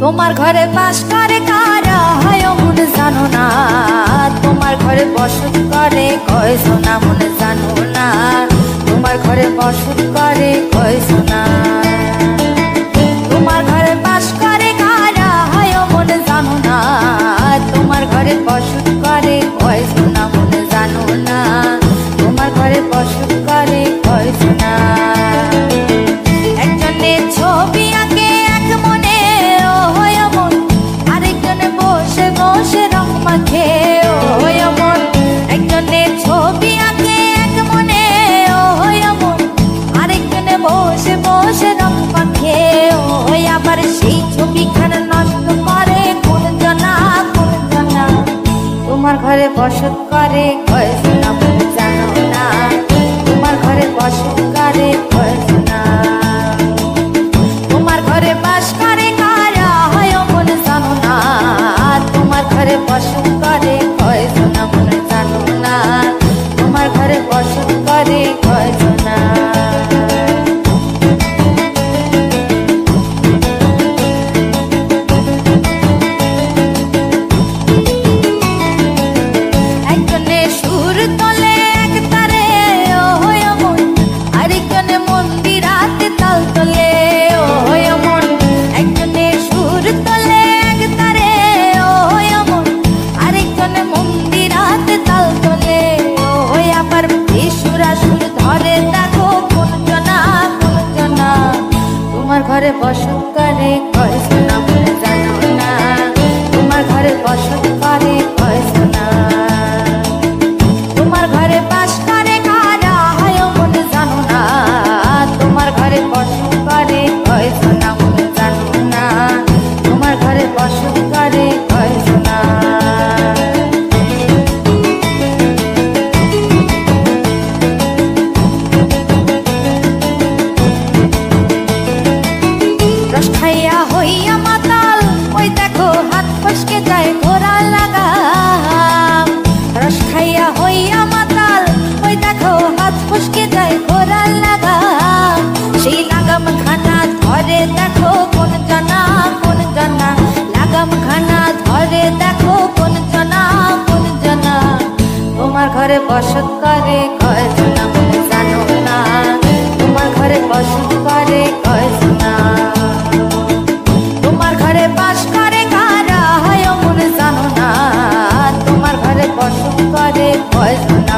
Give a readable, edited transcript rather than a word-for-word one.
তোমার ঘরে বাস করে কারা হয় মনে জানো না, তোমার ঘরে বসত করে কয়জন মনে জানো না, তোমার ঘরে বসত করে কয়জন। তোমার ঘরে বাস করে কারা হয় মনে জানো না, তোমার ঘরে বসত করে কয়জন মনে জানো না, তোমার ঘরে বসত করে কয়জন। একজনে ছবি আঁকে এক মনে ও হয় মন, আরেকজনে বসে বসে রং মাখে ও হয় মন। একজনে ছবি আঁকে এক মনে ও হয় মন, আরেকজনে বসে বসে রং মাখে ও হয়। আবার সেই ছবিখানা নষ্ট করে কোন জনা কোন জনা, তোমার ঘরে বসত করে কয়জন মনে জানো না, তোমার ঘরে বসত করে কয়জন। তোমার ঘরে বাস করে কারা হয় মনে জানো না, তোমার ঘরে বসত করে কয়জন মনে জানো না, তোমার ঘরে বসত করে কয়জন। একজনে সুর তোলে এক তারে ও হয় মন, আরেকজনে মন্দিরাতে তাল তোলে ও হয় মন। একজনে সুর তোলে এক তারে ও হয় মন, আরেকজনে মন্দিরাতে তাল তোলে ও হয়। আবার সুরা সুর ধরে দেখো কোন জনা কোন জনা, তোমার ঘরে বসত করে কয়জন মনে জানো না, তোমার ঘরে বসত করে কয়জন। তোমার ঘরে বাস করে কারা হয় মনে জানো না, তোমার ঘরে বসত করে কয়জন মনে জানো না, তোমার ঘরে বসত করে কয়জন। রস খাইয়া হইয়া মাতাল ওই দেখো হাত ফসকে যায় ঘোড়া লাগাম, রস খাইয়া হইয়া মাতাল ওই দেখো হাত ফসকে যায় ঘোড়া লাগাম। সেই লাগাম খানা ধরে দেখো কোন জনা কোন জনা, লাগাম খানা ধরে দেখো কোন জনা কোন জনা, তোমার ঘরে বসত করে কয়জন মনে জানো না, তোমার ঘরে বসত করে কয়জন। তোমার ঘরে বাস করে কারা হয় মনে জানো না, তোমার ঘরে বসত করে কয়জন।